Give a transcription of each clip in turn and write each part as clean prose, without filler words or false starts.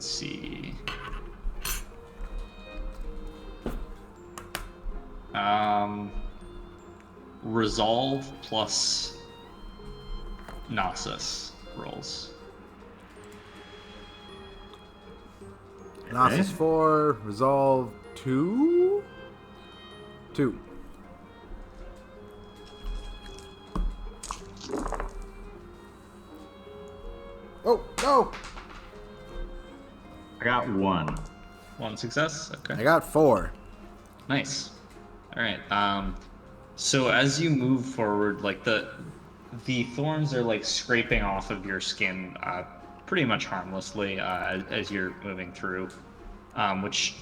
let's see. Resolve plus Gnosis rolls. Gnosis 4, Resolve 2? 2. Oh, no! I got 1. 1 success? Okay. I got 4. Nice. All right. So as you move forward, like the thorns are like scraping off of your skin, pretty much harmlessly as you're moving through, which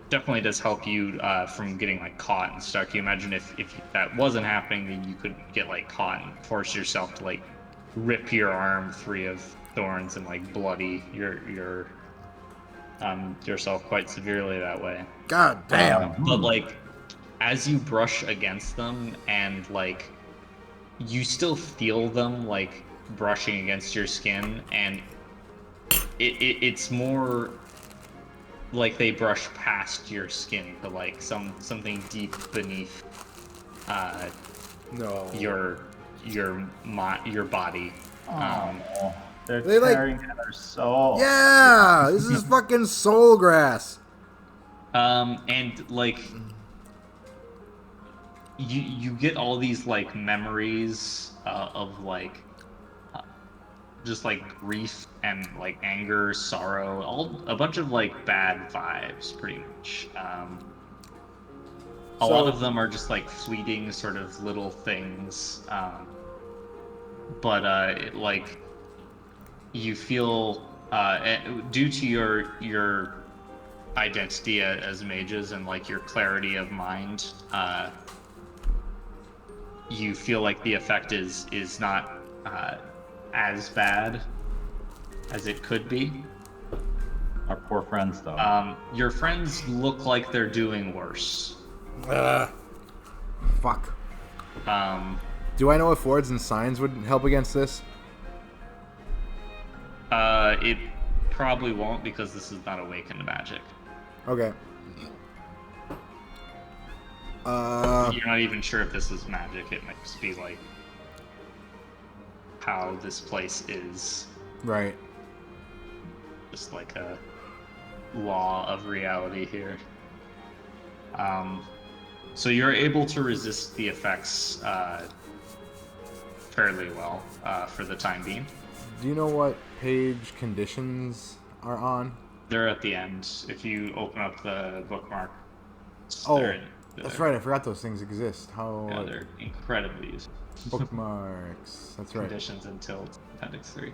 definitely does help you from getting like caught and stuck. You imagine if that wasn't happening, then you could get like caught and force yourself to like rip your arm free of thorns and like bloody yourself quite severely that way. God damn. But like as you brush against them and like you still feel them like brushing against your skin, and it's more like they brush past your skin to like something deep beneath No. your body. They're They, like- tearing at our soul. Yeah! This is fucking soul grass. And like you get all these like memories of like just like grief and like anger, sorrow, a bunch of like bad vibes, pretty much. A lot of them are just like fleeting sort of little things, but like you feel due to your identity as mages and like your clarity of mind, you feel like the effect is not as bad as it could be. Our poor friends, though. Your friends look like they're doing worse. Fuck. Um, Do I know if words and signs would help against this? it probably won't because this is not awakened magic. Okay. You're not even sure if this is magic. It might just be like how this place is, Right. just like a law of reality here. So you're able to resist the effects fairly well for the time being. Do you know what page conditions are on? They're at the end. If you open up the bookmark, Oh, they're- that's right. I forgot those things exist. How Yeah, they're incredibly useful. bookmarks? That's right. Conditions until Appendix 3.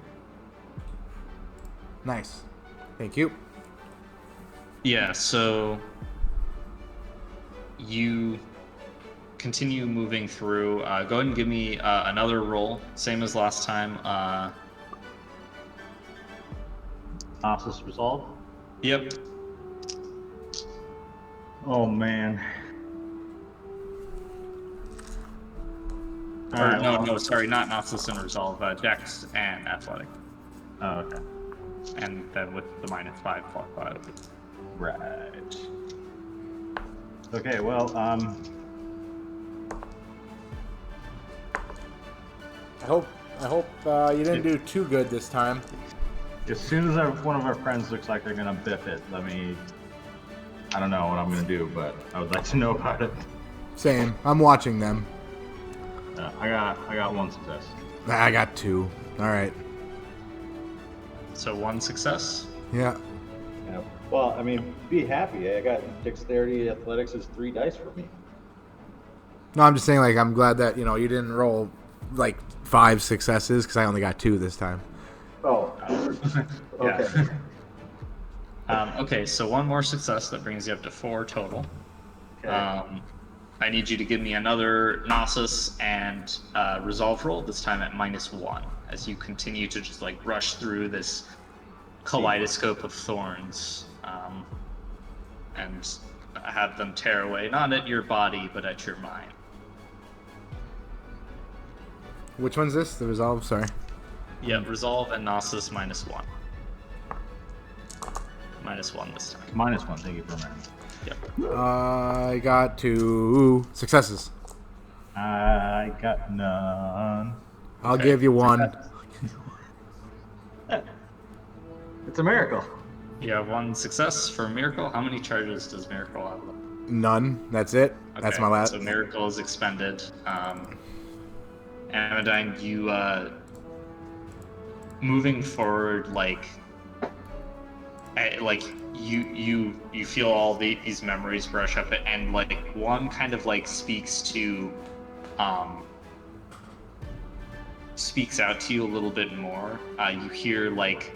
Nice. Thank you. Yeah, so you continue moving through. Go ahead and give me another roll, same as last time. Gnosis resolve. Yep. Oh, man. Or no, sorry, not Gnosis and Resolve. Dex and Athletic, Oh, okay. and then with the -5 plus 5. Right. Okay, well, I hope you didn't do too good this time. as soon as one of our friends looks like they're gonna biff it, I don't know what I'm gonna do, but I would like to know about it. Same. I'm watching them. I got 1 success. I got 2. All right. So 1 success. Yeah. Yeah. Well, I mean, be happy. I got dexterity, athletics is 3 dice for me. No, I'm just saying, like, I'm glad that, you didn't roll, like, 5 successes, because I only got 2 this time. Oh, okay. Okay, so 1 more success, that brings you up to 4 total. Okay. I need you to give me another Gnosis and Resolve roll, this time at -1, as you continue to just like rush through this kaleidoscope of thorns, and have them tear away, not at your body, but at your mind. Which one's this? The Resolve? Sorry. Yeah, Resolve and Gnosis -1. -1 this time. -1. Thank you for remembering. Yep. I got 2 successes. I got none. I'll Okay. give you 1. It's a miracle. You have 1 success for Miracle. How many charges does Miracle have? None. That's it. That's Okay, my last. So Miracle is expended. Amadine, you moving forward, like you feel all these memories brush up, and like one kind of like speaks out to you a little bit more. You hear like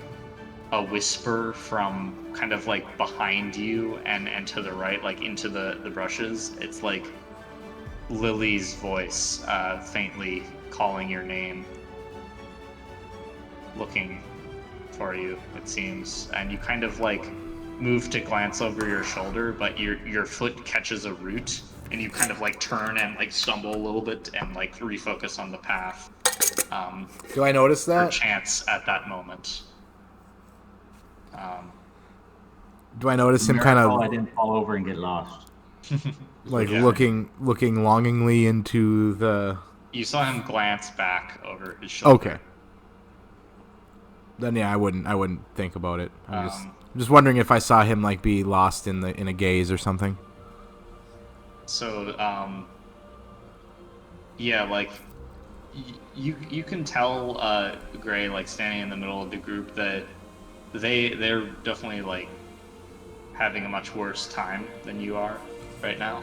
a whisper from kind of like behind you and to the right, like into the brushes. It's like Lily's voice, faintly calling your name, looking for you, it seems. And you kind of like move to glance over your shoulder, but your foot catches a root, and you kind of like turn and like stumble a little bit and like refocus on the path. Do I notice For that? chance at that moment. Do I notice him kind Miracle I of didn't fall over and get lost. like Yeah. looking longingly into the? You saw him glance back over his shoulder. Okay. Then yeah, I wouldn't think about it. I'm Um, just wondering if I saw him like be lost in a gaze or something. So, yeah, like you can tell Gray, like standing in the middle of the group, that they're definitely like having a much worse time than you are right now.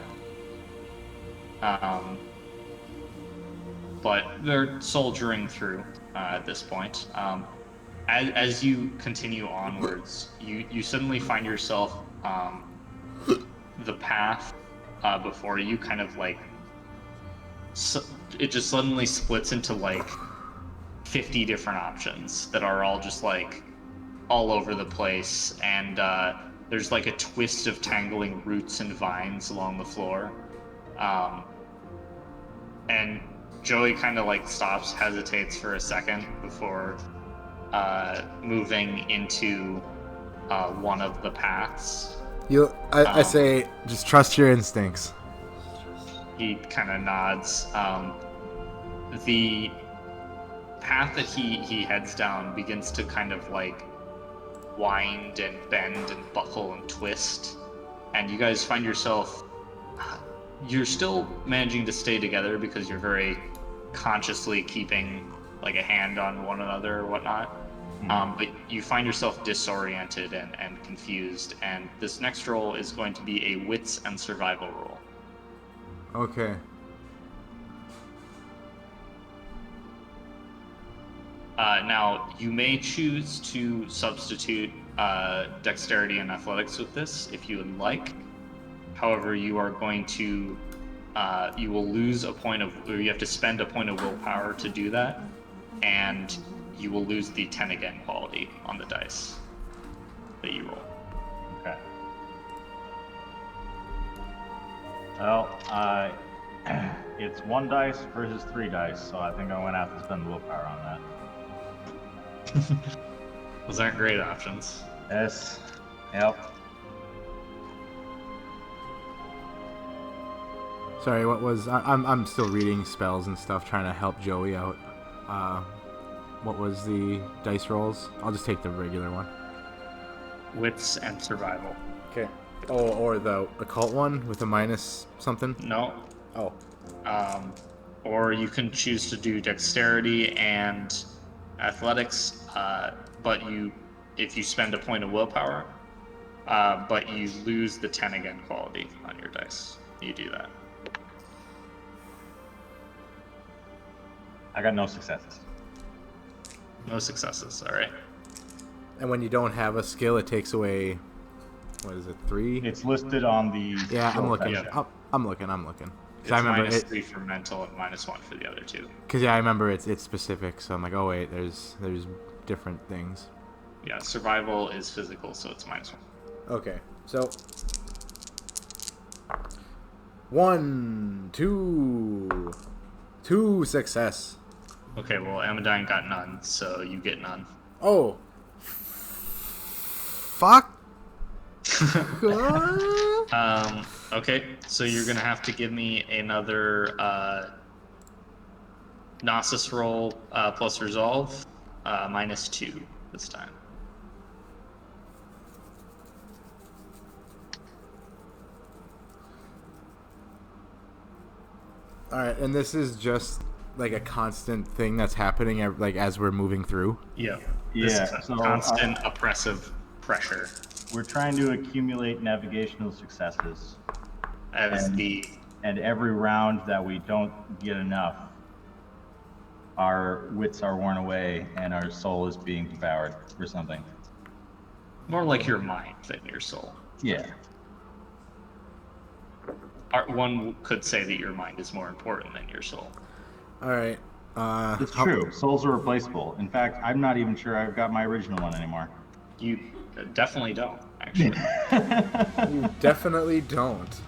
But they're soldiering through at this point. As you continue onwards, you suddenly find yourself the path before you kind of like it just suddenly splits into like 50 different options that are all just like all over the place, and there's like a twist of tangling roots and vines along the floor, and Joey kind of like stops, hesitates for a second before moving into one of the paths. I say just trust your instincts. He kind of nods. The path that he heads down begins to kind of like wind and bend and buckle and twist, and you guys find yourself, you're still managing to stay together because you're very consciously keeping like a hand on one another or whatnot. But you find yourself disoriented and confused, and this next roll is going to be a wits and survival roll. Okay. Now, you may choose to substitute dexterity and athletics with this if you would like. However, you are going to, you will lose a point of, or you have to spend a point of willpower to do that, and you will lose the 10 again quality on the dice that you roll. Okay. Well, it's 1 dice versus 3 dice, so I think I'm gonna have to spend willpower on that. Those aren't great options. Yes. Yep. Sorry, what was I'm still reading spells and stuff, trying to help Joey out. What was the dice rolls? I'll just take the regular one. Wits and survival. Okay. Oh, or the occult one with a minus something. No. Oh. Or you can choose to do dexterity and athletics, but if you spend a point of willpower, but you lose the 10 again quality on your dice. You do that. I got no successes. No successes. All right. And when you don't have a skill, it takes away. What is it? 3? It's listed on the. Yeah, I'm looking. Yeah. I'm looking. 'Cause It's I remember minus it. 3 for mental and -1 for the other two. Because yeah, I remember it's specific. So I'm like, oh wait, there's different things. Yeah, survival is physical, so it's -1. Okay, so 1, 2 success. Okay, well, Amadine got none, so you get none. Oh, fuck Okay, so you're gonna have to give me another Gnosis roll plus resolve, -2 this time. All right, and this is just like a constant thing that's happening like as we're moving through. Yeah. Yeah, This so, constant oppressive pressure We're trying to accumulate navigational successes, as and every round that we don't get enough, our wits are worn away and our soul is being devoured or something. more like your mind than your soul. Yeah. One could say that your mind is more important than your soul. All right. It's true. Souls are replaceable. In fact, I'm not even sure I've got my original one anymore. You definitely don't, actually. You definitely don't.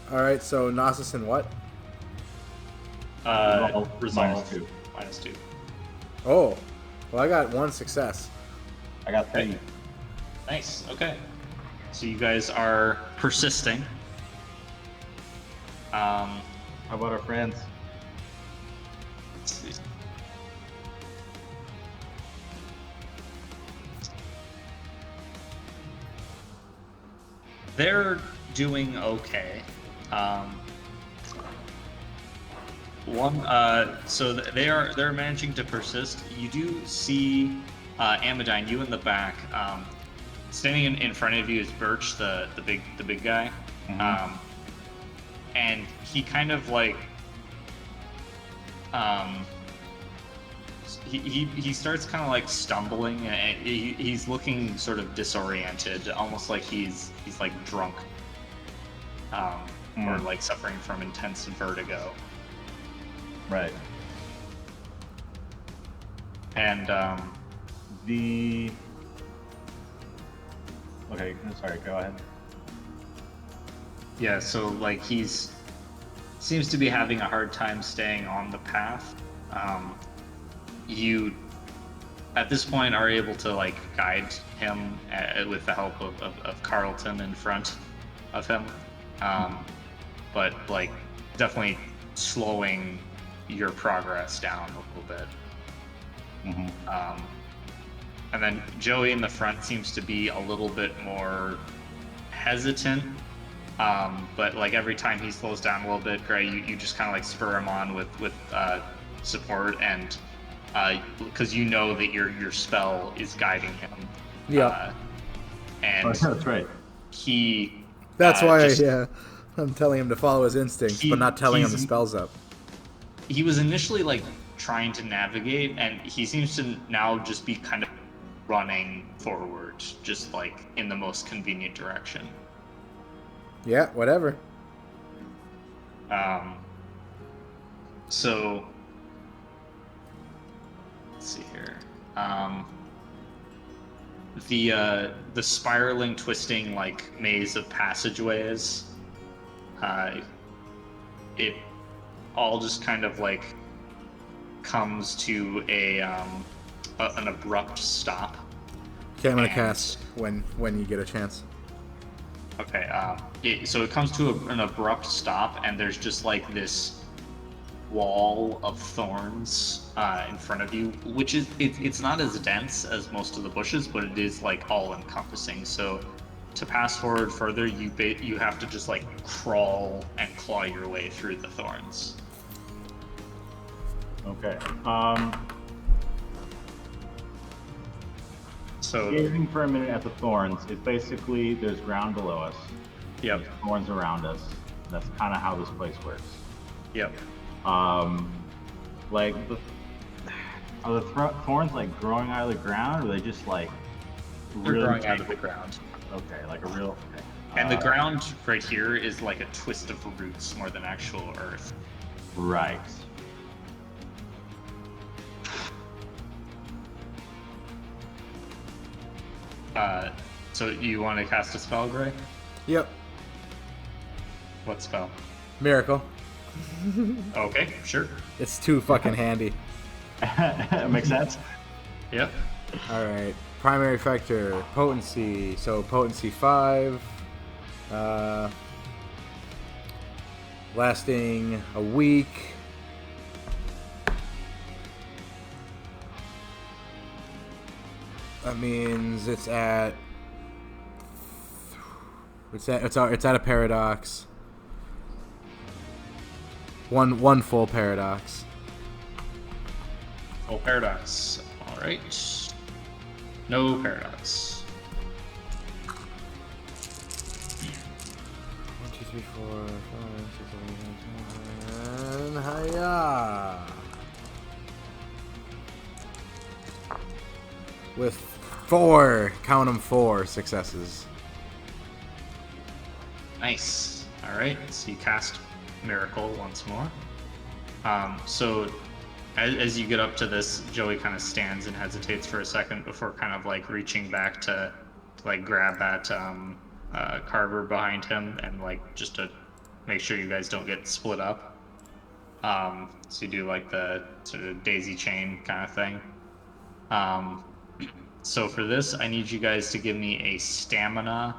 All right, so Gnosis and what? Resolve. -2. -2. Oh, well, I got 1 success. I got 3. Okay. Nice. Okay. So you guys are persisting. How about our friends? Let's see. They're doing okay. They're managing to persist. You do see Amadine, you in the back. Standing in front of you is Birch, the big guy. Mhm. And he kind of like he starts kind of like stumbling, and he's looking sort of disoriented, almost like he's like drunk, or like suffering from intense vertigo. Right. And Okay, I'm sorry, go ahead. yeah, so like seems to be having a hard time staying on the path. You at this point are able to like guide him with the help of Carlton in front of him, but like definitely slowing your progress down a little bit. Mm-hmm. And then Joey in the front seems to be a little bit more hesitant. But like every time he slows down a little bit, Gray, you just kind of like spur him on with support, and because you know that your spell is guiding him. Yeah. And That's right. he. That's why just- I'm telling him to follow his instincts, but not telling him the spell's up. He was initially like trying to navigate, and he seems to now just be kind of running forward, just like in the most convenient direction. Yeah, whatever. So let's see here. The spiraling, twisting like maze of passageways. It all just kind of like comes to an abrupt stop. Okay, I'm gonna And- cast when you get a chance. Okay, so it comes to an abrupt stop, and there's just like this wall of thorns in front of you, which is it's not as dense as most of the bushes, but it is like all encompassing. So to pass forward further, you have to just like crawl and claw your way through the thorns. Okay. So Gazing for a minute at the thorns, it's basically there's ground below us. yep, There's thorns around us. That's kind of how this place works. yep. Like, are the thorns like growing out of the ground, or are they just like They're really growing out of the ground. Okay, like a real. Okay. And the ground right here is like a twist of roots more than actual earth. Right. So you want to cast a spell, Gray? Yep. What spell? Miracle. Okay, sure. It's too fucking handy. Makes sense. Yep. All right. primary effector, potency. So potency 5. Lasting a week. That means it's at a paradox. One full paradox. Full paradox. All right. No paradox. 1, 2, 3, 4, 5, 6, 7, 8, 9, 10. Hiya! With 4, count 'em, 4 successes. Nice. All right. So you cast Miracle once more. So as you get up to this, Joey kind of stands and hesitates for a second before kind of like reaching back to like grab that Carver behind him and like just to make sure you guys don't get split up. So you do like the sort of daisy chain kind of thing. So for this, I need you guys to give me a stamina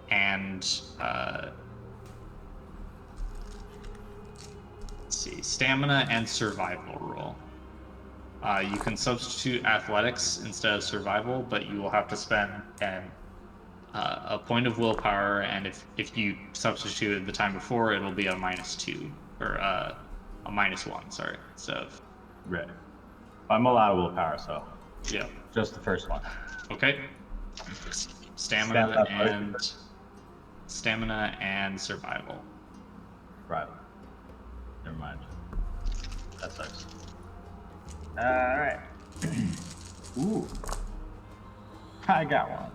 and let's see, stamina and survival roll. You can substitute athletics instead of survival, but you will have to spend a point of willpower, and if you substituted the time before, it'll be a -2 or a -1. Sorry. So Right. I'm allowed willpower, so yeah. just the first one. Okay. Stamina and survival. Right. Never mind. That sucks. Alright. Ooh. I got one.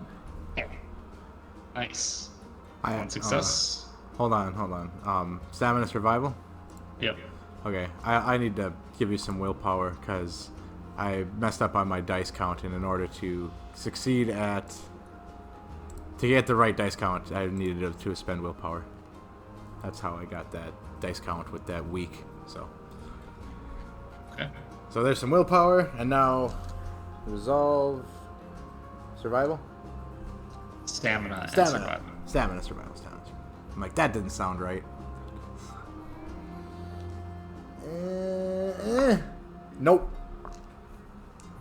Nice. I One success. Hold on. Stamina survival? Yep. Okay, I need to give you some willpower because I messed up on my dice count, and in order to succeed to get the right dice count, I needed to spend willpower. That's how I got that dice count with that week. Okay. So there's some willpower, and now resolve survival. Stamina. And Stamina. survival. Stamina survival. I'm like, that didn't sound right. Nope.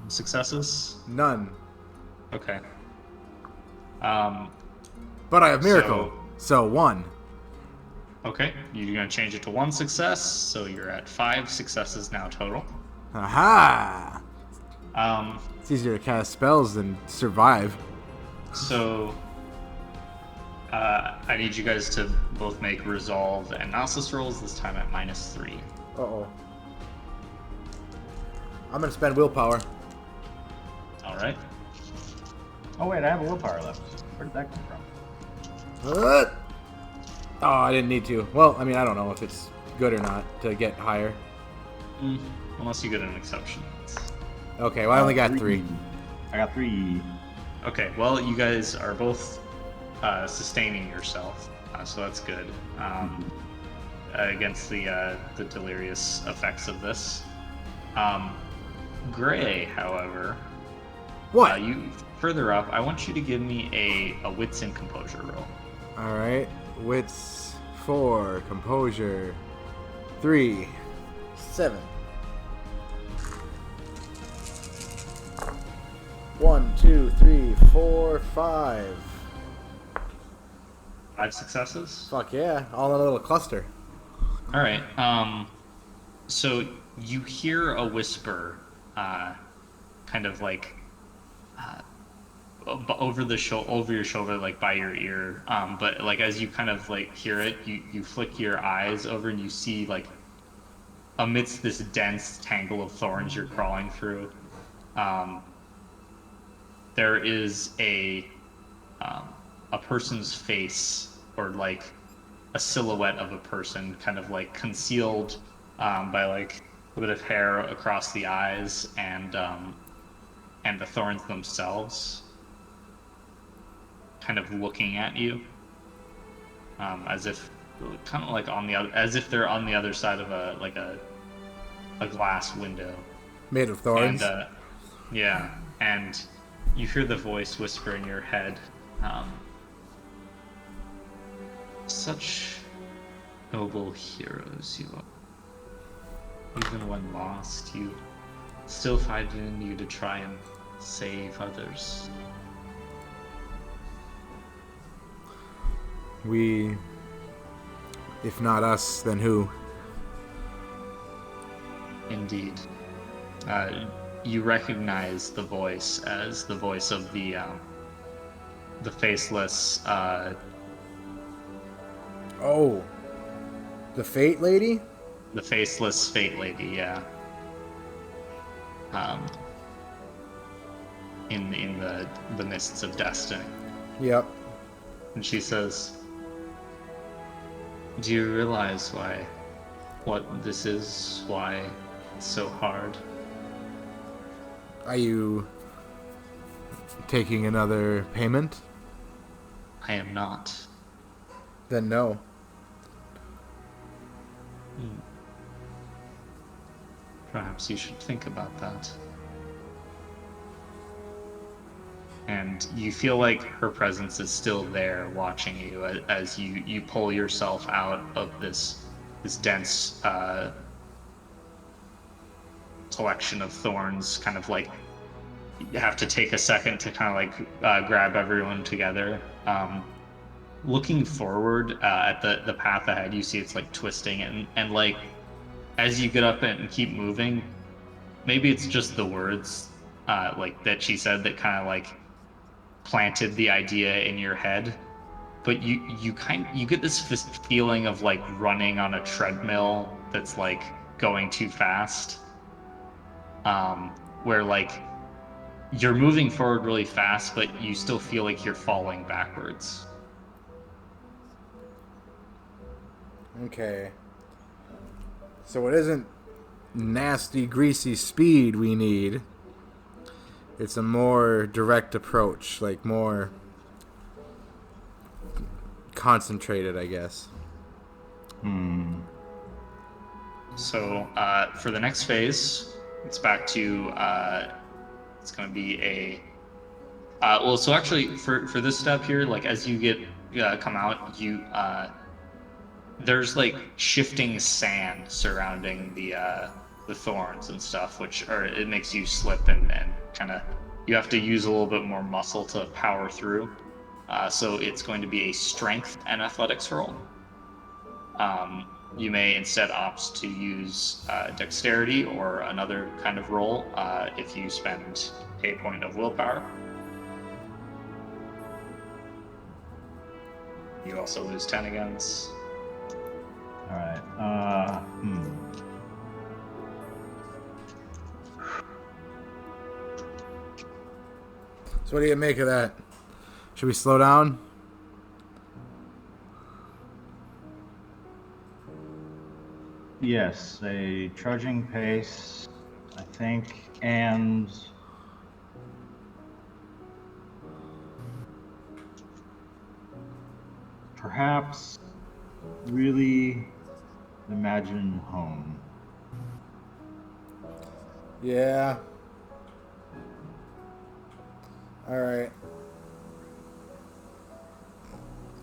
Successes? None. Okay. But I have miracle. So 1. Okay. You're gonna change it to 1 success, so you're at 5 successes now total. Aha! Um, It's easier to cast spells than survive. so I need you guys to both make resolve and analysis rolls, this time at -3. Uh-oh. I'm gonna spend willpower. Alright. Oh wait, I have a willpower left. Where did that come from? What? Oh, I didn't need to. Well, I mean, I don't know if it's good or not to get higher. Unless you get an exception. Okay, well, I only got 3. I got 3. Okay, well, you guys are both sustaining yourself, so that's good. Against the delirious effects of this. Gray, however, What? you further up. I want you to give me a wits and composure roll. All right. Wits 4, composure 3, 7. 1, 2, 3, 4, 5. 5 successes. Fuck yeah! All in a little cluster. All right. So you hear a whisper, kind of like over your shoulder, like by your ear. But like as you kind of like hear it, you flick your eyes over and you see like amidst this dense tangle of thorns you're crawling through, there is a person's face, or like a silhouette of a person, kind of like concealed by like a bit of hair across the eyes and the thorns themselves, kind of looking at you, as if kind of like as if they're on the other side of a glass window. Made of thorns. And yeah, and you hear the voice whisper in your head, such noble heroes you are. Even when lost, you still find it in you to try and save others. We, if not us, then who? Indeed. You recognize the voice as the voice of the faceless, Oh, the Fate Lady? the faceless fate lady, yeah. In the mists of destiny. Yep. And she says, do you realize what this is? Why it's so hard? Are you taking another payment? I am not. Then no. Perhaps you should think about that. And you feel like her presence is still there watching you as you pull yourself out of this dense collection of thorns, kind of like you have to take a second to kind of like grab everyone together. Looking forward at the path ahead, you see it's like twisting and like as you get up and keep moving, maybe it's just the words like that she said that kind of like planted the idea in your head, but you get this feeling of like running on a treadmill that's like going too fast, where like you're moving forward really fast, but you still feel like you're falling backwards. Okay. So it isn't nasty, greasy speed we need. It's a more direct approach, like more concentrated, I guess. So for the next phase, it's back to it's going to be a well. So actually, for this step here, like as you get come out, you there's like shifting sand surrounding the thorns and stuff, it makes you slip and kind of you have to use a little bit more muscle to power through. So it's going to be a strength and athletics roll. You may instead opt to use dexterity or another kind of roll if you spend a point of willpower. You also lose 10 against. All right. So what do you make of that? Should we slow down? Yes, a trudging pace, I think, and perhaps really imagine home. Yeah. Alright.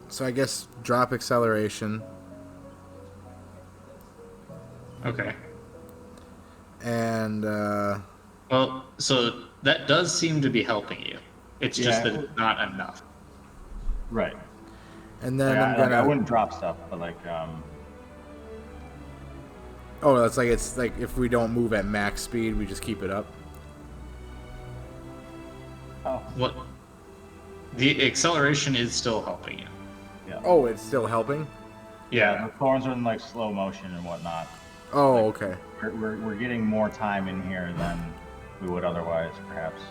So I guess drop acceleration. Okay. And, Well, so that does seem to be helping you. It's just Yeah. that it's not enough. Right. and then Like, I'm I gonna... wouldn't drop stuff, but like, Oh, it's like if we don't move at max speed, we just keep it up. oh, What? The acceleration is still helping you. yeah. Oh, it's still helping? Yeah. The thorns are in like slow motion and whatnot. Oh, okay. We're getting more time in here than we would otherwise, perhaps.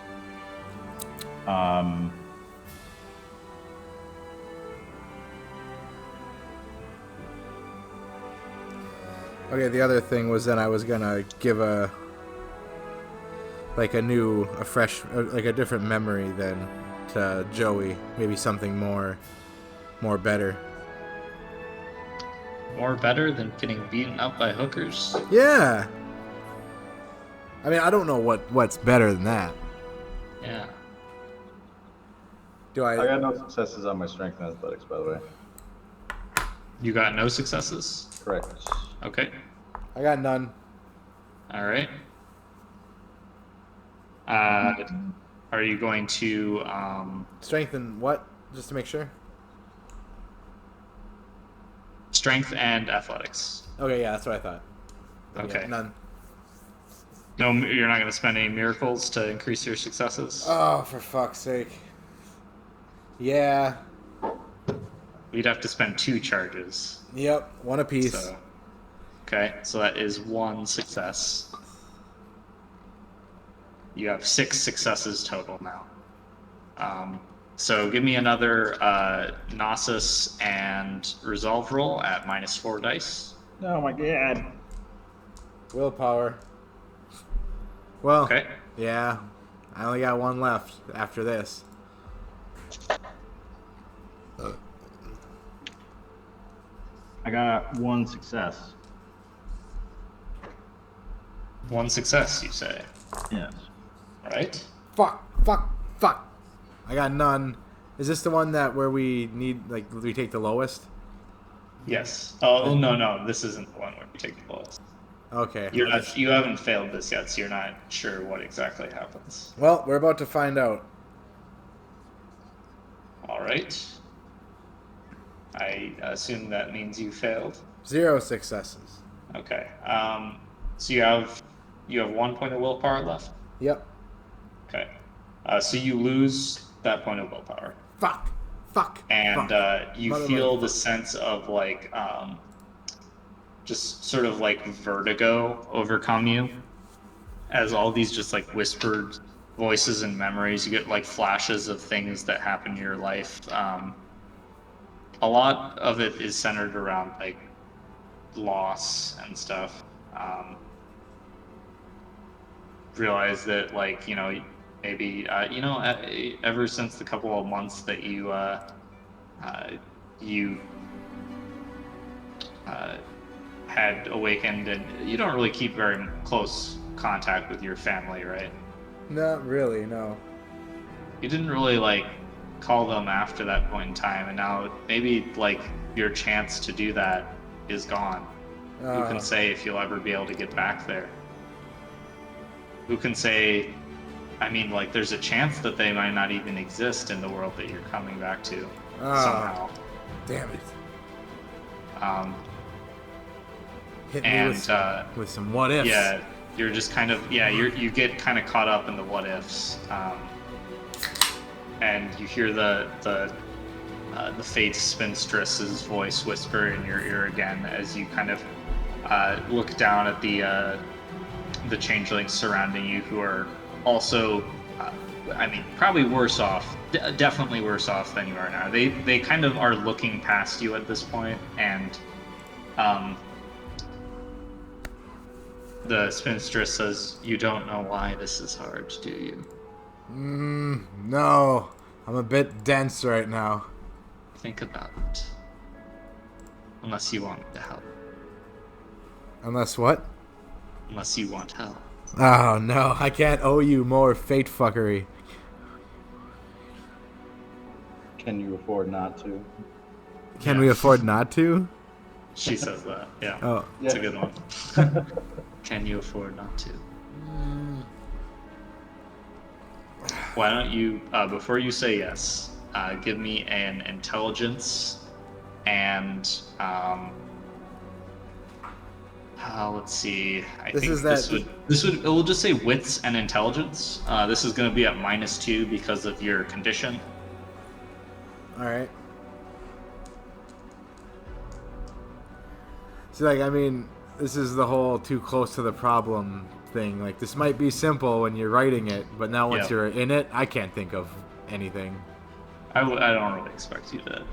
Okay, the other thing was then I was gonna give a fresh, like a different memory then to Joey. Maybe something more better. More better than getting beaten up by hookers? Yeah. I mean, I don't know what's better than that. Yeah. Do I I? got no successes on my strength and athletics, by the way. You got no successes? Correct. Okay. I got none. All right. Are you going to Strength and what? Just to make sure. strength and athletics? Okay, yeah, that's what I thought. Then, Okay. Yeah, none. No, you're not going to spend any miracles to increase your successes? Oh, for fuck's sake. Yeah. You'd have to spend 2 charges. Yep. One apiece. So, okay, so that is 1 success. You have 6 successes total now. So give me another Gnosis and Resolve roll at -4 dice. Oh my god. Willpower. Well, Okay. yeah. I only got one left after this. I got 1 success. 1 success, you say. Yes. Right? Fuck. I got none. Is this the one that where we need, like, we take the lowest? Yes. Oh, no. This isn't the one where you take the lowest. Okay. You haven't failed this yet, so you're not sure what exactly happens. Well, we're about to find out. All right. I assume that means you failed. 0 successes. Okay. So you have 1 point of willpower left. Yep. Okay. So you lose that point of willpower, Fuck. and you Mother feel the motherfucker. sense of like just sort of like vertigo overcome you as all these just like whispered voices and memories. You get like flashes of things that happen in your life. A lot of it is centered around like loss and stuff. Realize that like, you know, maybe ever since the couple of months that you had awakened, and you don't really keep very close contact with your family, right? Not really, no. You didn't really like call them after that point in time, and now maybe like your chance to do that is gone. Who can say if you'll ever be able to get back there? Who can say? I mean, like, there's a chance that they might not even exist in the world that you're coming back to somehow. Damn it. Hit me And with some what ifs. yeah, you're just kind of you get kind of caught up in the what ifs, and you hear the fate spinstress's voice whisper in your ear again as you kind of look down at the changelings surrounding you, who are also, I mean, probably worse off, definitely worse off than you are now. They kind of are looking past you at this point, and the spinstress says, "You don't know why this is hard, do you?" No. I'm a bit dense right now. Think about it. Unless you want to help. Unless what? Unless you want help. Oh, no. I can't owe you more fate fuckery. Can you afford not to? Can we afford not to? She says that. Yeah. Oh. It's a good one. Can you afford not to? Why don't you, before you say yes, give me an intelligence and, let's see. I This think is it will just say wits and intelligence. This is going to be at -2 because of your condition. Alright. See, like, I mean, this is the whole too close to the problem thing. Like, this might be simple when you're writing it, but now once Yeah. you're in it, I can't think of anything. I don't really expect you to,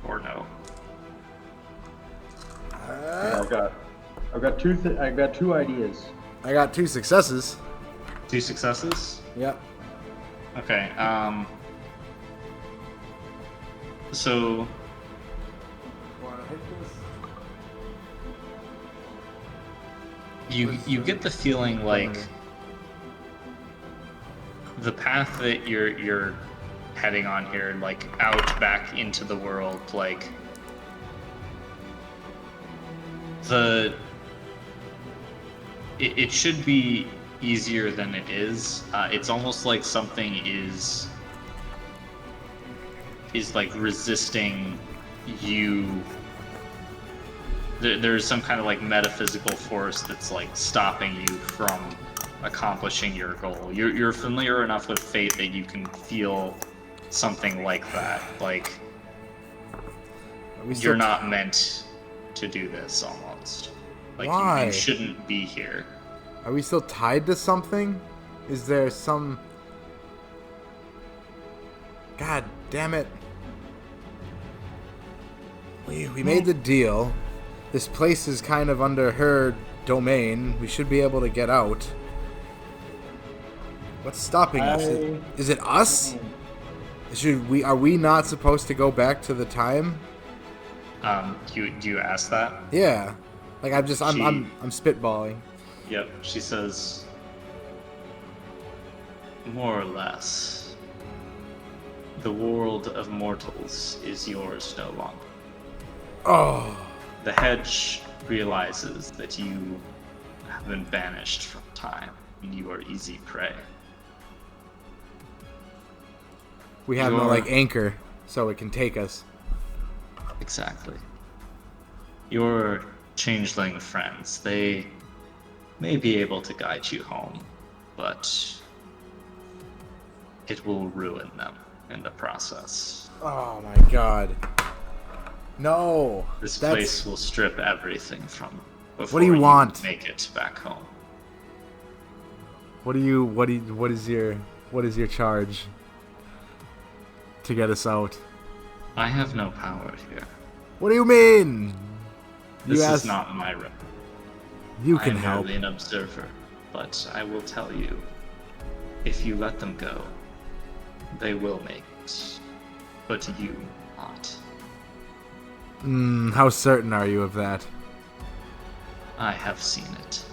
or no. I've got two ideas. I got 2 successes. 2 successes. Yep. Okay. So you get the feeling like the path that you're heading on here, like out back into the world, like it should be easier than it is. It's almost like something is like resisting you. There's some kind of like metaphysical force that's like stopping you from accomplishing your goal. You're familiar enough with fate that you can feel something like that. Like you're not meant to do this almost. Like Why? You shouldn't be here. Are we still tied to something? Is there some... God damn it. We made the deal. This place is kind of under her domain. We should be able to get out. What's stopping us? Is it us? Are we not supposed to go back to the time? Do you ask that? Yeah. Like I'm spitballing. Yep, she says, more or less, the world of mortals is yours no longer. Oh. The hedge realizes that you have been banished from time, and you are easy prey. We have no like anchor, so it can take us. Exactly. Your changeling friends, they may be able to guide you home, but it will ruin them in the process. Oh my god. No. This place will strip everything from before What do you want? Make it back home. What is your charge to get us out? I have no power here. What do you mean? This is not my realm. You can I am help. merely an observer, but I will tell you, if you let them go, they will make it. But you not. How certain are you of that? I have seen it.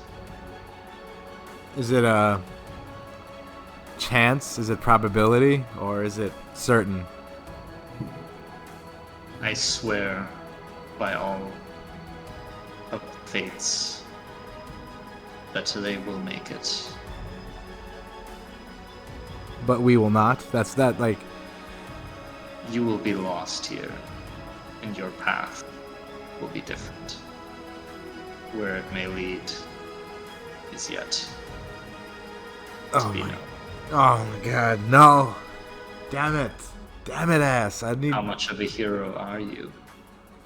Is it a chance? Is it probability? Or is it certain? I swear by all of the fates that they will make it. But we will not? That's that, like... You will be lost here, and your path will be different. Where it may lead is yet to be known. Oh my god, no! Damn it! Damn it, ass! I need... How much of a hero are you?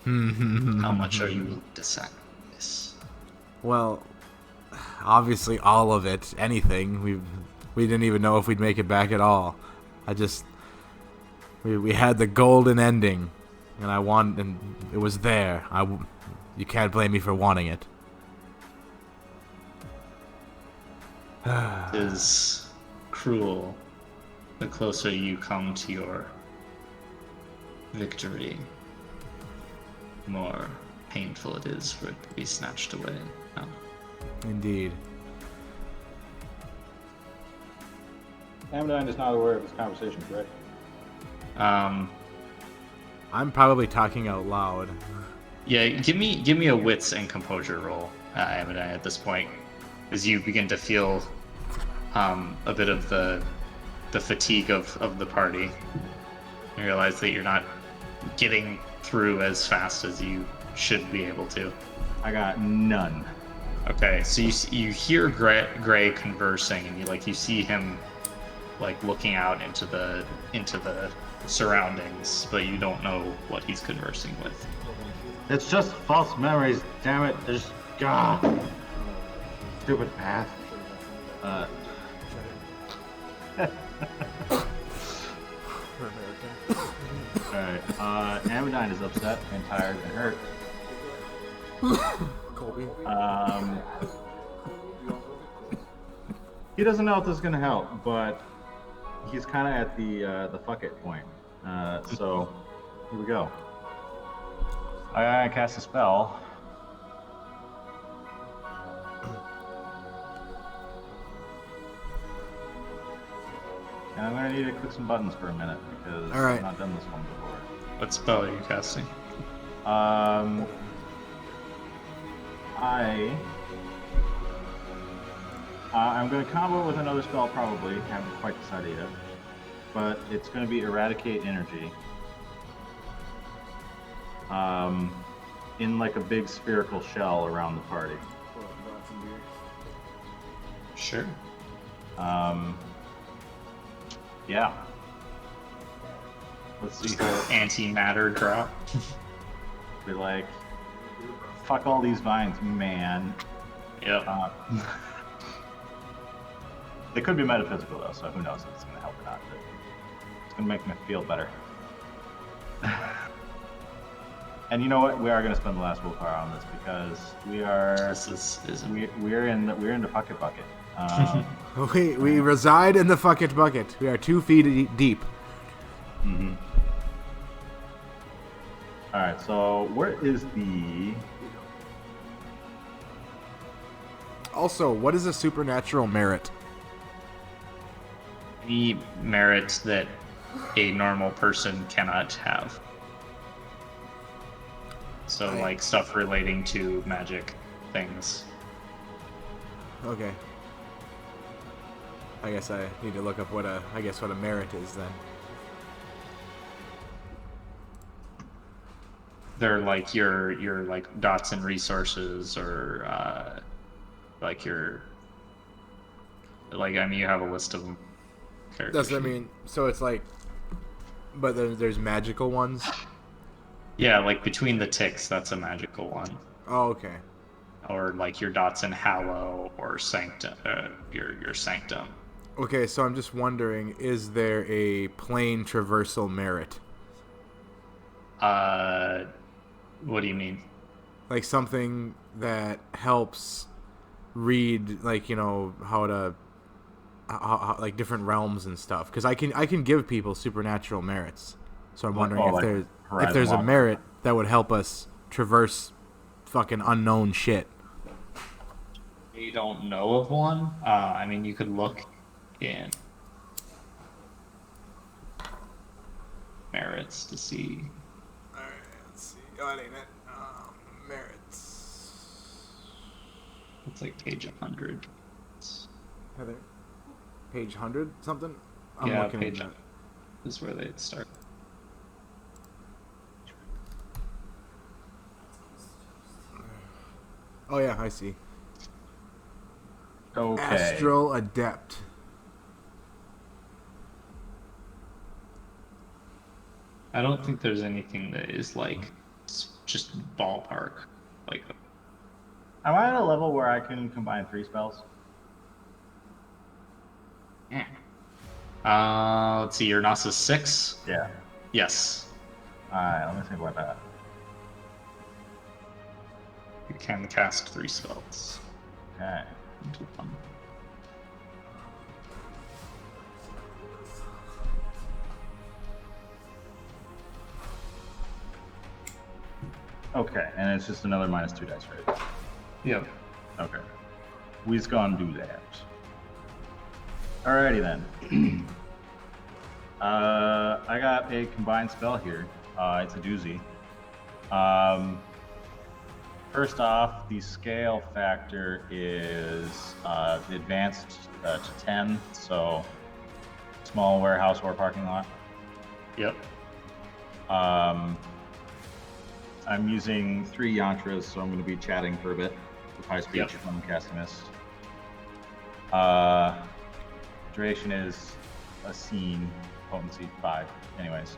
How much are you willing to sacrifice? Well, obviously all of it. Anything. We didn't even know if we'd make it back at all. We had the golden ending, and it was there. You can't blame me for wanting it. It is cruel the closer you come to your victory, the more painful it is for it to be snatched away. No. Indeed. Amidine is not aware of this conversation, correct? I'm probably talking out loud. Yeah, give me a wits and composure roll, Amidine, at this point, as you begin to feel a bit of the fatigue of the party. You realize that you're not getting through as fast as you should be able to. I got none. Okay, so you hear Gray conversing, and you see him like looking out into the surroundings, but you don't know what he's conversing with. It's just false memories, damn it. There's God. Stupid path. Alright, Amidine is upset and tired and hurt. Colby. He doesn't know if this is gonna help, but he's kind of at the fuck it point. So here we go. I cast a spell. And I'm gonna need to click some buttons for a minute because All right. I've not done this one before. What spell are you casting? I'm going to combo it with another spell probably. Haven't quite decided yet. But it's going to be Eradicate Energy. In like a big spherical shell around the party. Sure. Yeah. Let's see. Just a little antimatter drop. Be like, fuck all these vines, man. Yep. They could be metaphysical though, so who knows if it's going to help or not. But it's going to make me feel better. And you know what? We are going to spend the last willpower on this because we are This is we're in the bucket. We reside in the fucking bucket. We are 2 feet deep. Mm-hmm. All right. So where is the? Also, what is a supernatural merit? any merits that a normal person cannot have. So, Right. like, stuff relating to magic things. Okay. I guess I need to look up what a merit is then. They're like your like dots and resources, or like your I mean, you have a list of them. Does that mean so? It's like, but there's magical ones. Yeah, like between the ticks, that's a magical one. Oh, okay. Or like your dots in Hallow or Sanctum, your Sanctum. Okay, so I'm just wondering, is there a plane traversal merit? What do you mean? Like something that helps read, like, you know, how like different realms and stuff. Because I can give people supernatural merits. So I'm wondering if there's a merit that would help us traverse fucking unknown shit. You don't know of one? I mean, you could look in merits to see. Alright, let's see. Oh, that ain't it. Merits. It's like page 100. Heather. Page 100 something? I'm Yeah, looking page at 100 is where they start. Oh yeah, I see. Okay. Astral Adept. I don't think there's anything that is like just ballpark. Like, Am I at a level where I can combine 3 spells? let's see, your Nasus 6? Yeah. Yes. Alright, let me think about that. You can cast 3 spells Okay. into one. Okay, and it's just another -2 dice, right? Yep. Okay. We's gonna do that. Alrighty then. I got a combined spell here. It's a doozy. First off, the scale factor is advanced to 10, so small warehouse or parking lot. Yep. I'm using 3 yantras, so I'm going to be chatting for a bit with high speech Yep. when I'm casting this. Duration is a scene, potency 5. Anyways,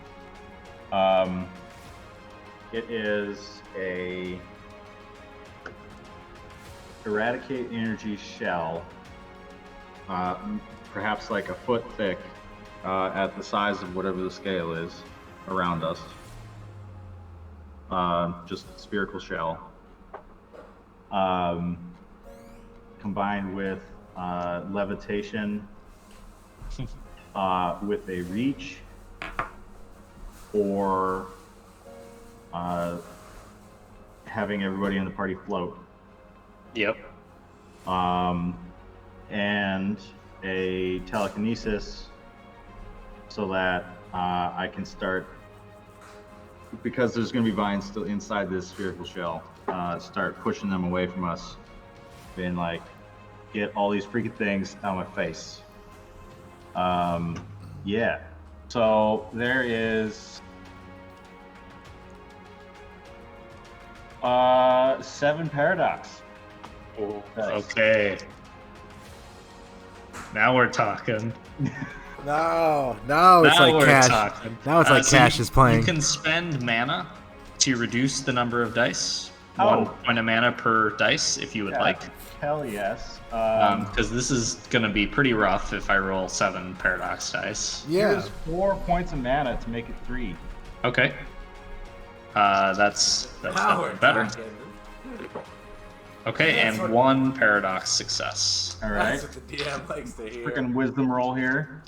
it is a eradicate energy shell, perhaps like a foot thick, at the size of whatever the scale is around us. Just spherical shell, combined with levitation, with a reach, or having everybody in the party float, Yep. and a telekinesis so that I can start, because there's going to be vines still inside this spherical shell, start pushing them away from us, being like, get all these freaking things out of my face. Yeah. So there is 7 paradox. Nice. Okay. Now we're talking. No, it's Now like we're Cash. talking. Now it's like So Cash is playing. You can spend mana to reduce the number of dice. Oh. 1 point of mana per dice, if you would Yeah, like. Hell yes. Because this is going to be pretty rough if I roll 7 paradox dice. Yeah. Here's 4 points of mana to make it 3. Okay. That's definitely better. Okay, That's and what- 1 paradox success. All right. That's what the DM likes to hear. Freaking wisdom roll here.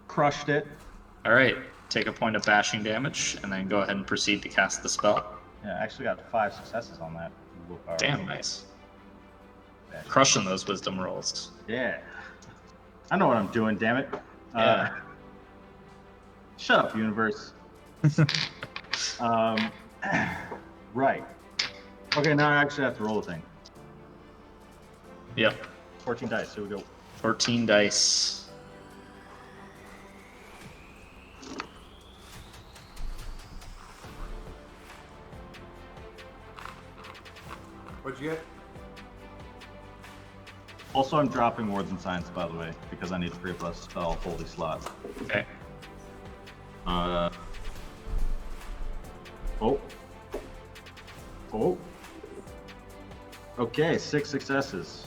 Crushed it. All right, take a point of bashing damage, and then go ahead and proceed to cast the spell. Yeah, I actually got 5 successes on that. Willpower. Damn, nice. Crushing those wisdom rolls. Yeah. I know what I'm doing, damn it. Yeah. Shut up, universe. Right. Okay, now I actually have to roll the thing. Yep, 14 dice, here we go. 14 dice. What'd you get? Also, I'm dropping Words and Signs, by the way, because I need 3 plus spell holy slots. Okay. Oh. Okay, 6 successes.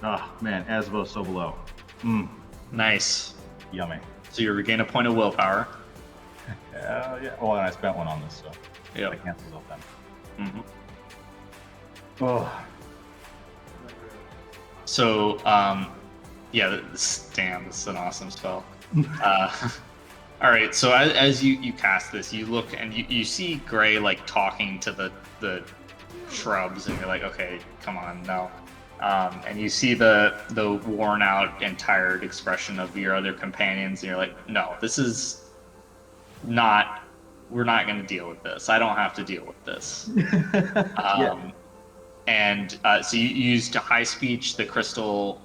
Ah, man, Asvo so below. Nice. Yummy. So you regain a point of willpower. Yeah. Oh, and I spent 1 on this, so I Yep. cancels out then. hmm Oh. So, yeah, this is an awesome spell. All right, so as you cast this, you look and you see Gray like talking to the shrubs, and you're like, okay, come on, no. And you see the worn out and tired expression of your other companions, and you're like, no, this is not. We're not going to deal with this. I don't have to deal with this. And so you used high speech, the crystal,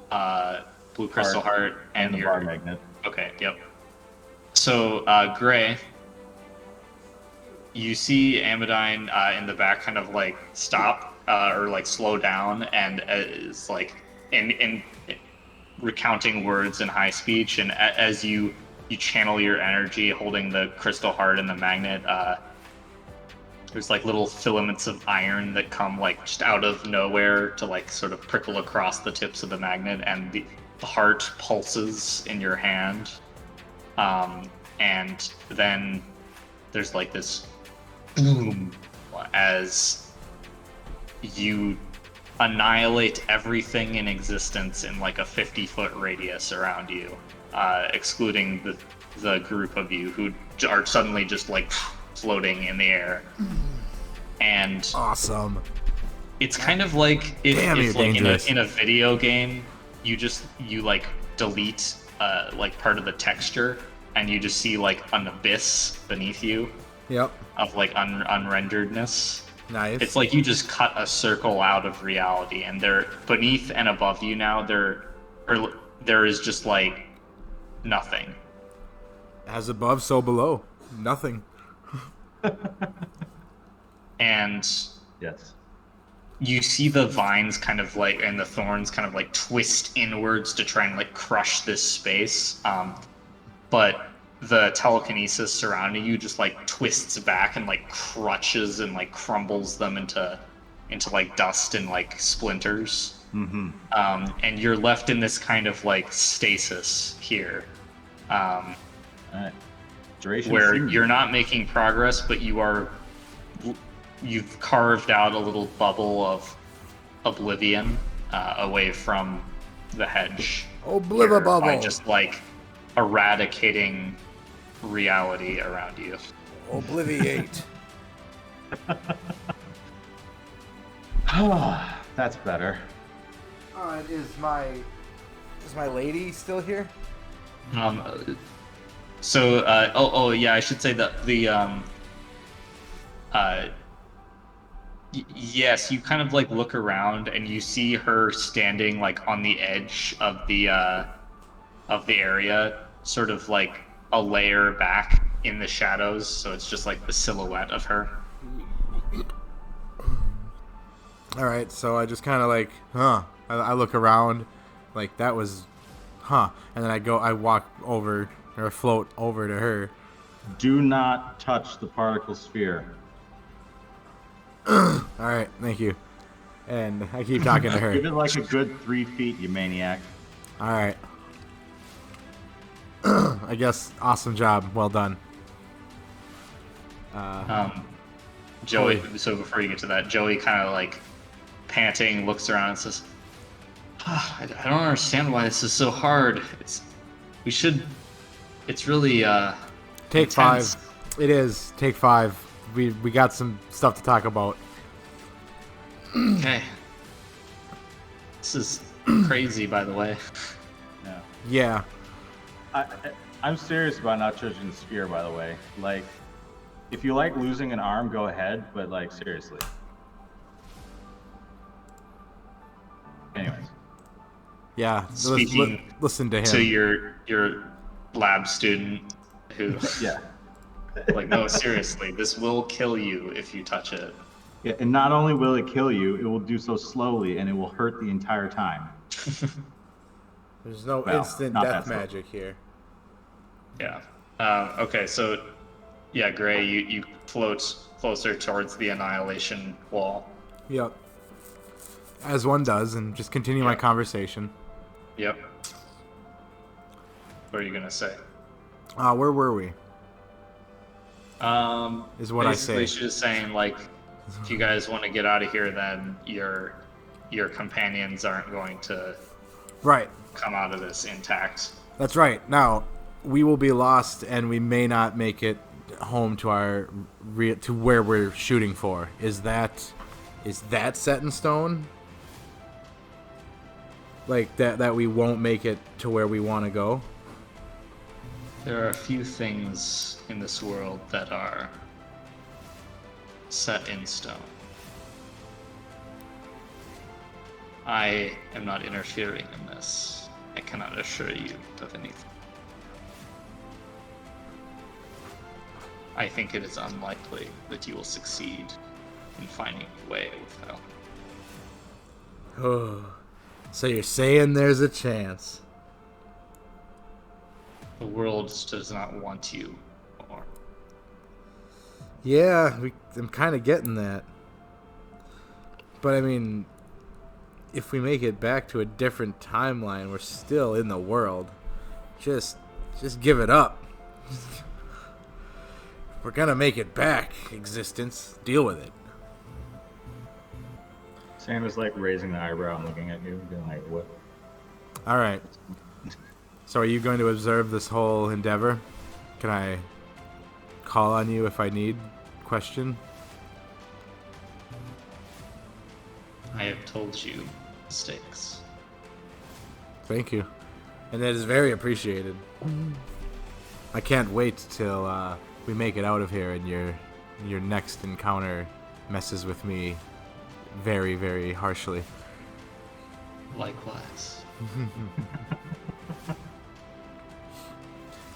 blue crystal heart, And the your bar magnet. Okay, yep. So, Gray, you see Amadine in the back kind of like stop or like slow down, and is like in recounting words in high speech, and as you channel your energy holding the crystal heart and the magnet, there's like little filaments of iron that come like just out of nowhere to like sort of prickle across the tips of the magnet, and the heart pulses in your hand. And then there's like this boom as you annihilate everything in existence in like a 50-foot radius around you, excluding the group of you who are suddenly just like floating in the air. And Awesome. it's kind of like if Damn, you're like dangerous. in a video game, you like delete like part of the texture, and you just see like an abyss beneath you Yep. of like unrenderedness. Nice. It's like you just cut a circle out of reality, and they're beneath and above you now. There is just like nothing. As above, so below. Nothing. And Yes. you see the vines kind of like, and the thorns kind of like twist inwards to try and like crush this space. But the telekinesis surrounding you just like twists back and like crutches and like crumbles them into like dust and like splinters. Mm-hmm. And you're left in this kind of like stasis here, All right. Duration where seems- you're not making progress, but you've carved out a little bubble of oblivion away from the hedge. Obliva here bubble. By just like eradicating reality around you. Obliviate. That's better. Is my lady still here? So, yeah, I should say that yes, you kind of like look around and you see her standing like on the edge of the area, sort of like a layer back in the shadows, so it's just like the silhouette of her. All right, so I just kind of like, I look around, like that was, and then I walk over or float over to her. Do not touch the particle sphere. All right, thank you. And I keep talking to her. Give it like a good 3 feet, you maniac. All right. I guess awesome job, well done. Joey, so before you get to that, Joey kind of like panting looks around and says, I don't understand why this is so hard. It's really Take intense." 5. It is. Take 5. We got some stuff to talk about. Okay. This is crazy, by the way. Yeah. Yeah. I'm serious about not touching the sphere, by the way. Like, if you like losing an arm, go ahead, but like, seriously. Anyways. Yeah. Speaking Listen to him. To your lab student who Yeah. like, no, seriously, this will kill you if you touch it. Yeah, and not only will it kill you, it will do so slowly and it will hurt the entire time. There's no Well, instant not death that slow. magic here. Yeah. Okay, so yeah, Gray, you float closer towards the annihilation wall. Yep. As one does, and just continue my Yeah. conversation. Yep. What are you gonna say? Where were we? Is what I Basically, say. she's just saying, like, if you guys want to get out of here, then your companions aren't going to Right. come out of this intact. That's right. Now, we will be lost, and we may not make it home to our to where we're shooting for. Is that set in stone? Like that we won't make it to where we want to go? There are a few things in this world that are set in stone. I am not interfering in this. I cannot assure you of anything. I think it is unlikely that you will succeed in finding your way without. Oh. So you're saying there's a chance? The world does not want you more. Yeah, I'm kind of getting that. But I mean, if we make it back to a different timeline, we're still in the world. Just give it up. We're gonna make it back, existence. Deal with it. Sam is like raising the eyebrow and looking at you, being like, what? All right. So are you going to observe this whole endeavor? Can I call on you if I need? Question. I have told you mistakes. Thank you. And that is very appreciated. I can't wait till we make it out of here and your next encounter messes with me very, very harshly. Likewise.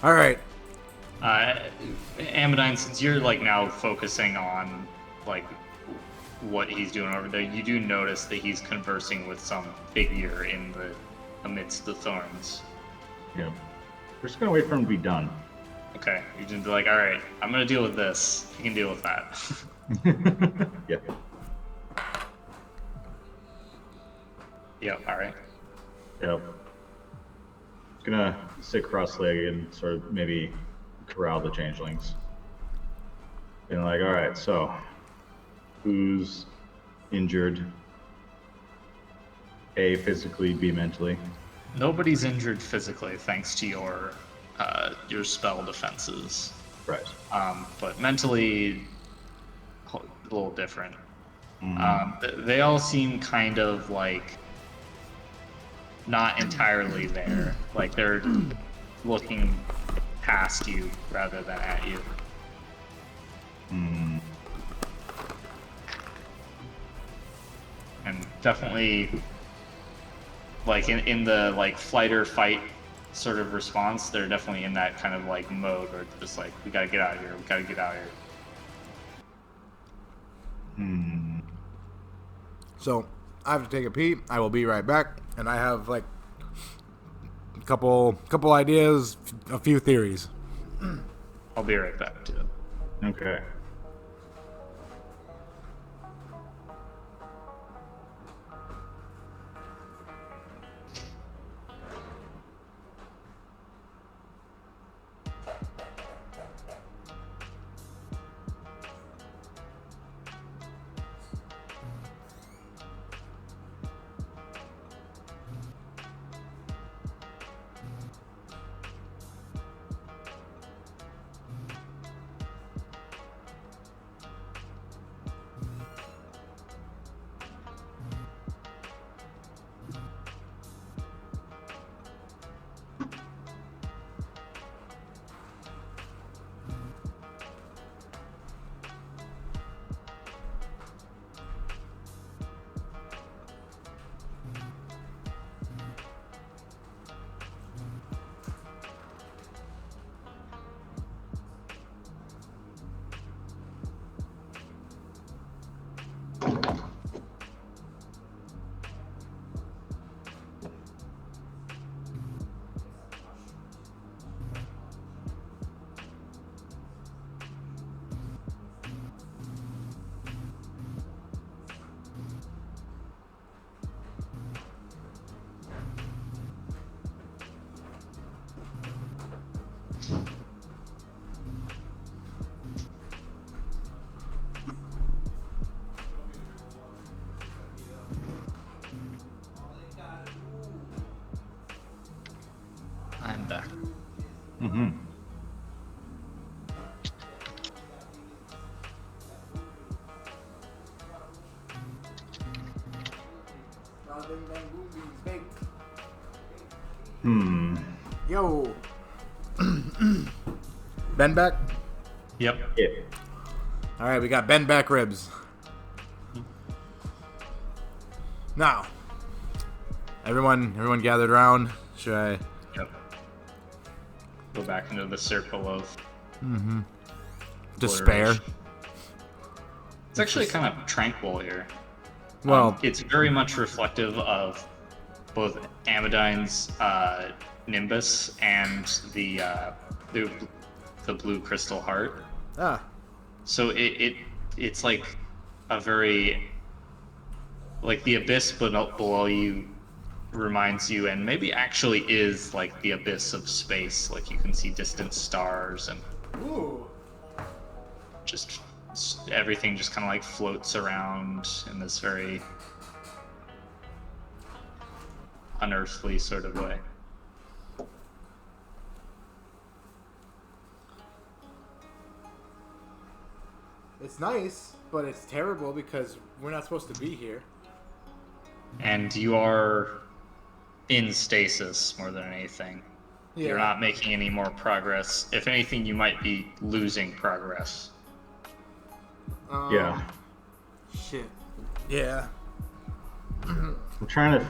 All right. Amadine, since you're like now focusing on like what he's doing over there, you do notice that he's conversing with some figure amidst the thorns. Yeah. We're just gonna wait for him to be done. Okay, you can be like, all right, I'm gonna deal with this. You can deal with that. Yeah. Yep. All right. Yep. Gonna sit cross-legged and sort of maybe corral the changelings. And like, all right, so who's injured? A, physically, B, mentally. Nobody's injured physically thanks to your spell defenses. Right. But mentally, a little different. Mhm. They all seem kind of like not entirely there. Like they're looking past you rather than at you. Hmm. And definitely, like in the like flight or fight sort of response, they're definitely in that kind of like mode where it's just like, we gotta get out of here, we gotta get out of here. Hmm. So I have to take a pee. I will be right back, and I have like a couple ideas, a few theories. I'll be right back to it. Okay. I'm back. Mm-hmm. Hmm. Yo, Ben back. Yep. Yeah. All right, we got Ben back ribs. Now, everyone gathered around. Should I? Yep. Go back into the circle of Despair. obliteration. It's actually kind of tranquil here. Well, It's very much reflective of both Amadine's Nimbus and the blue crystal heart. So it's like a very, like the abyss below you reminds you, and maybe actually is like the abyss of space. Like you can see distant stars and just everything just kind of like floats around in this very unearthly sort of way. it's nice, but it's terrible because we're not supposed to be here. And you are in stasis more than anything. Yeah. You're not making any more progress. If anything, you might be losing progress. Yeah. Shit. Yeah. I'm trying to.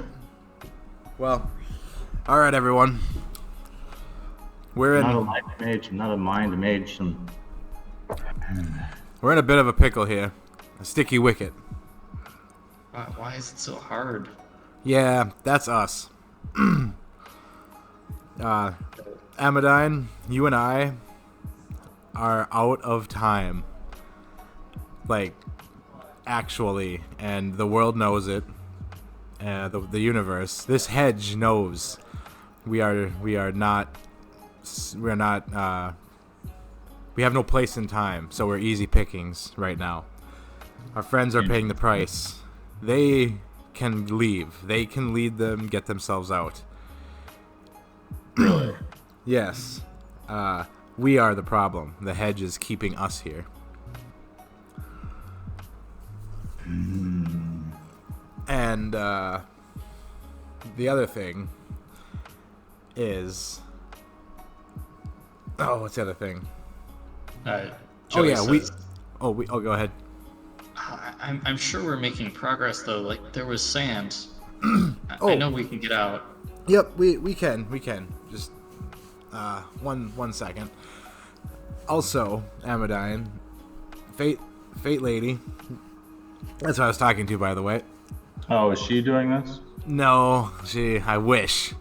Well, all right, everyone. We're I'm not a in light mage. I'm not a mind mage. we're in a bit of a pickle here. A sticky wicket. Why is it so hard? Yeah, that's us. Amadine, you and I are out of time. Like, actually, and the world knows it. The universe, this hedge knows we are not. We have no place in time, so we're easy pickings right now. Our friends are paying the price. They can leave. They can lead them, get themselves out. Really? Yes. We are the problem. The hedge is keeping us here. And the other thing is Oh, what's the other thing? Uh, Oh Joey yeah, says, Oh, go ahead. I'm sure we're making progress though. Like there was sand. Oh. I know we can get out. Yep, we can. Just one second. Also, Amadine, Fate Lady. That's what I was talking to, by the way. Oh, is she doing this? No, I wish.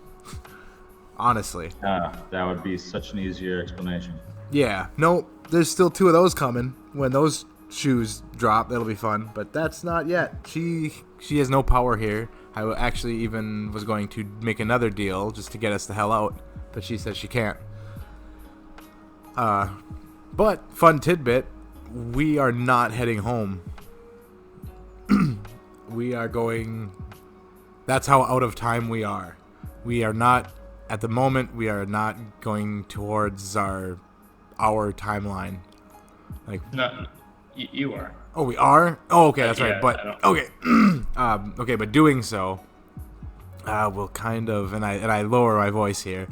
Honestly. That would be such an easier explanation. Yeah. No, there's still 2 of those coming. When those shoes drop, that'll be fun. But that's not yet. She has no power here. I actually even was going to make another deal just to get us the hell out, but she says she can't. But fun tidbit, we are not heading home. We are going. That's how out of time we are. We are not at the moment. We are not going towards our timeline. Like No, you are. oh, we are. Oh, okay, that's Yeah, right. But I don't- okay, okay, but doing so, will kind of, and I lower my voice here,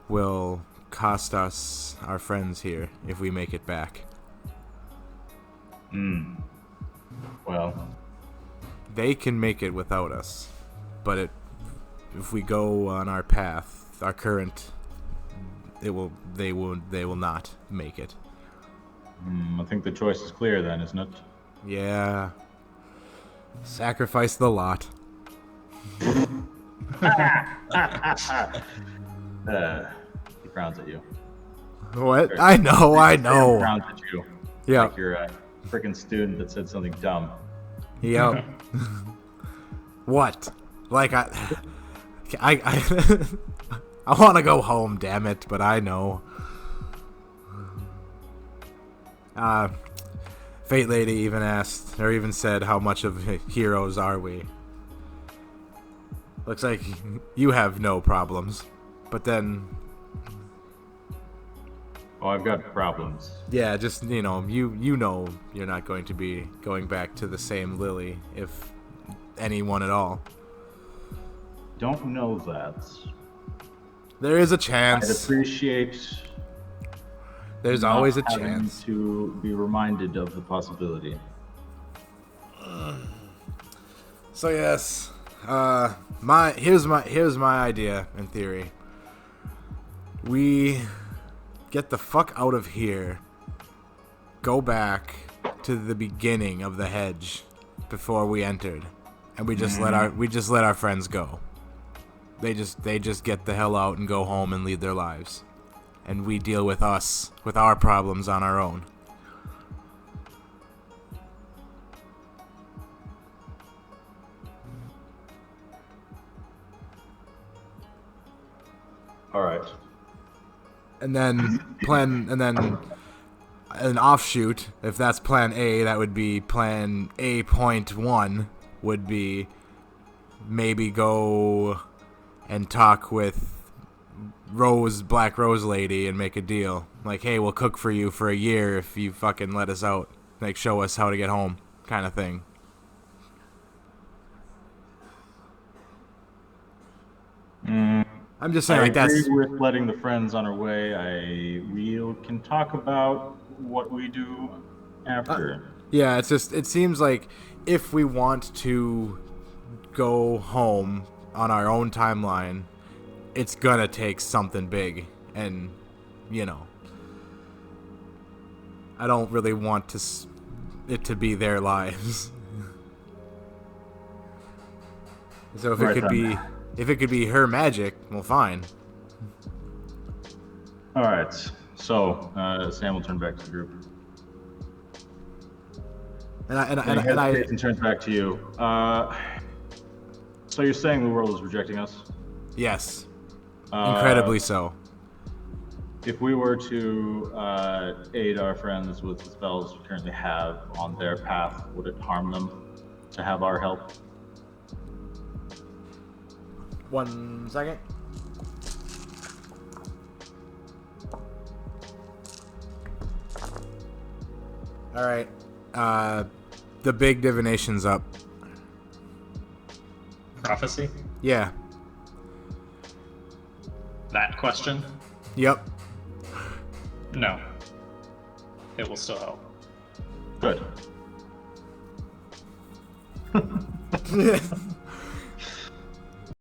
will cost us our friends here if we make it back. Well, They can make it without us, but if we go on our path, our current, they will not make it. I think the choice is clear then, isn't it? Yeah. Sacrifice the lot. He frowns at you. What? I know. He frowns at you. Yeah. Like you're a freaking student that said something dumb. Yep. What? Like I I want to go home, damn it, but I know. Fate Lady even asked, or even said, how much of heroes are we? Looks like you have no problems. But then, Oh, I've got problems. yeah, just, you know you're not going to be going back to the same Lily, if anyone at all. Don't know that. There is a I'd chance. appreciate There's not always a having chance. to be reminded of the possibility. So yes, here's my idea in theory. We get the fuck out of here. Go back to the beginning of the hedge before we entered, and we just let our friends go. They just get the hell out and go home and lead their lives, and we deal with our problems on our own. All right. And then an offshoot, if that's plan A, that would be plan A.1 would be maybe go and talk with Black Rose Lady and make a deal. Like, hey, we'll cook for you for a year if you fucking let us out. Like, show us how to get home, kind of thing. I'm just saying, I like, that's... agree with letting the friends on our way. We can talk about what we do after. Yeah, it's just, it seems like if we want to go home on our own timeline, it's gonna take something big, and, I don't really want it to be their lives. So if Right it could be her magic, well, fine. All right. So Sam will turn back to the group. And He I hesitates and turns back to you. So you're saying the world is rejecting us? yes, incredibly so. If we were to aid our friends with the spells we currently have on their path, would it harm them to have our help? 1 second. All right. The big divination's up. Prophecy? Yeah. That question? Yep. No. It will still help. Good.